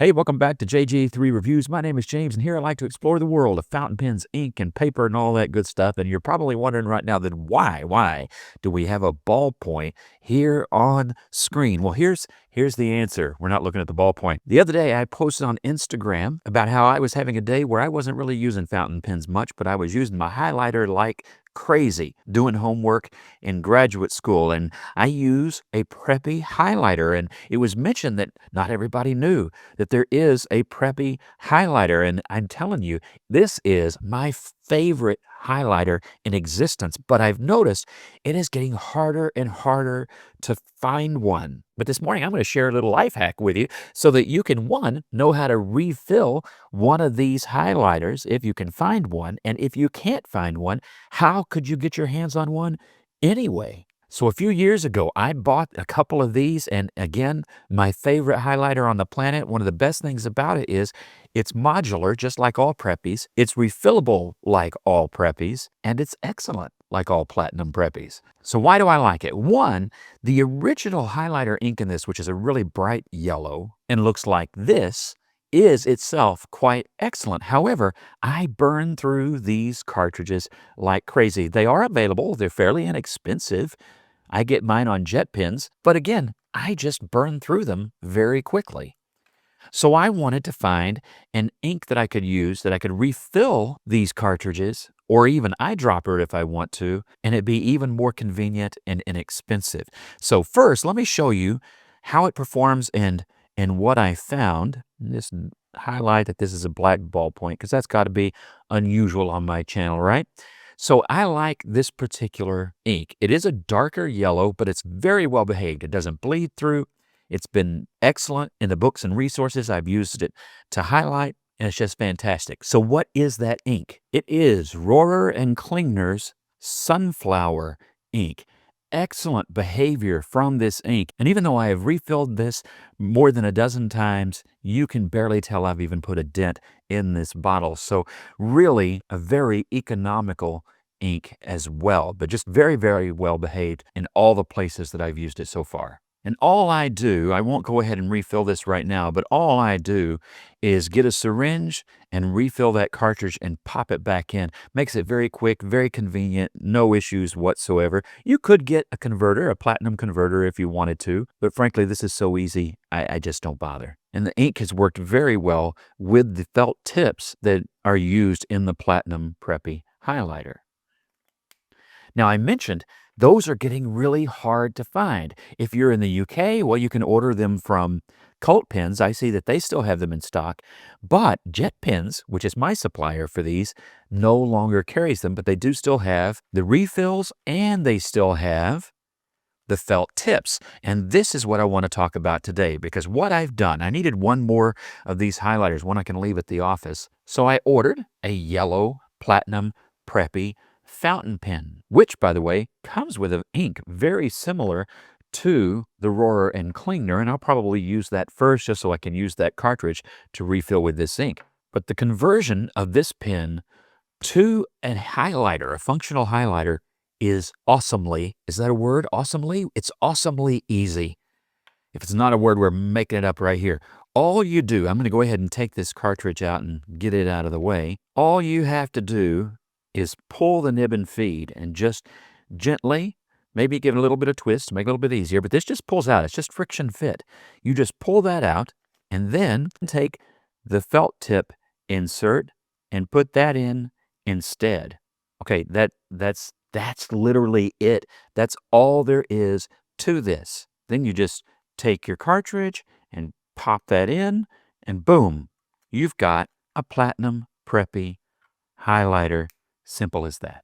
Hey, welcome back to JG3 Reviews. My name is James, and here I like to explore the world of fountain pens, ink, and paper, and all that good stuff. And you're probably wondering right now, then why do we have a ballpoint here on screen? Well, here's the answer. We're not looking at the ballpoint. The other day, I posted on Instagram about how I was having a day where I wasn't really using fountain pens much, but I was using my highlighter like crazy, doing homework in graduate school, and I use a Preppy highlighter. And it was mentioned that not everybody knew that there is a Preppy highlighter, and I'm telling you, this is my favorite highlighter in existence, but I've noticed it is getting harder and harder to find one. But this morning, I'm going to share a little life hack with you so that you can, one, know how to refill one of these highlighters if you can find one, and if you can't find one, how could you get your hands on one anyway? So a few years ago, I bought a couple of these, and again, my favorite highlighter on the planet. One of the best things about it is it's modular, just like all Preppies. It's refillable like all Preppies, and it's excellent like all Platinum Preppies. So why do I like it? One, the original highlighter ink in this, which is a really bright yellow and looks like this, is itself quite excellent. However, I burn through these cartridges like crazy. They are available. They're fairly inexpensive. I get mine on JetPens, but again, I just burn through them very quickly. So I wanted to find an ink that I could use, that I could refill these cartridges, or even eyedropper it if I want to, and it'd be even more convenient and inexpensive. So first, let me show you how it performs and what I found. Just highlight that this is a black ballpoint, because that's got to be unusual on my channel, right? So I like this particular ink. It is a darker yellow, but it's very well behaved. It doesn't bleed through. It's been excellent in the books and resources. I've used it to highlight, and it's just fantastic. So what is that ink? It is Rohrer and Klingner's Sunflower ink. Excellent behavior from this ink. And even though I have refilled this more than a dozen times, you can barely tell I've even put a dent in this bottle. So really a very economical ink as well, but just very, very well behaved in all the places that I've used it so far. And all I do, I won't go ahead and refill this right now, but all I do is get a syringe and refill that cartridge and pop it back in. Makes it very quick, very convenient, no issues whatsoever. You could get a converter, a platinum converter if you wanted to, but frankly, this is so easy, I just don't bother. And the ink has worked very well with the felt tips that are used in the Platinum Preppy highlighter. Now, I mentioned those are getting really hard to find. If you're in the UK, well, you can order them from CultPens. I see that they still have them in stock. But JetPens, which is my supplier for these, no longer carries them, but they do still have the refills, and they still have the felt tips. And this is what I want to talk about today, because what I've done, I needed one more of these highlighters, one I can leave at the office. So I ordered a yellow Platinum Preppy fountain pen, which, by the way, comes with an ink very similar to the Rohrer and Klingner, and I'll probably use that first just so I can use that cartridge to refill with this ink. But the conversion of this pen to a highlighter, a functional highlighter, is awesomely, is that a word, awesomely? It's awesomely easy. If it's not a word, we're making it up right here. All you do, I'm going to go ahead and take this cartridge out and get it out of the way. All you have to do is pull the nib and feed and just gently, maybe give it a little bit of twist to make it a little bit easier, but this just pulls out. It's just friction fit. You just pull that out and then take the felt tip insert and put that in instead. Okay, that's literally it. That's all there is to this. Then you just take your cartridge and pop that in, and boom, you've got a Platinum Preppy highlighter. Simple as that.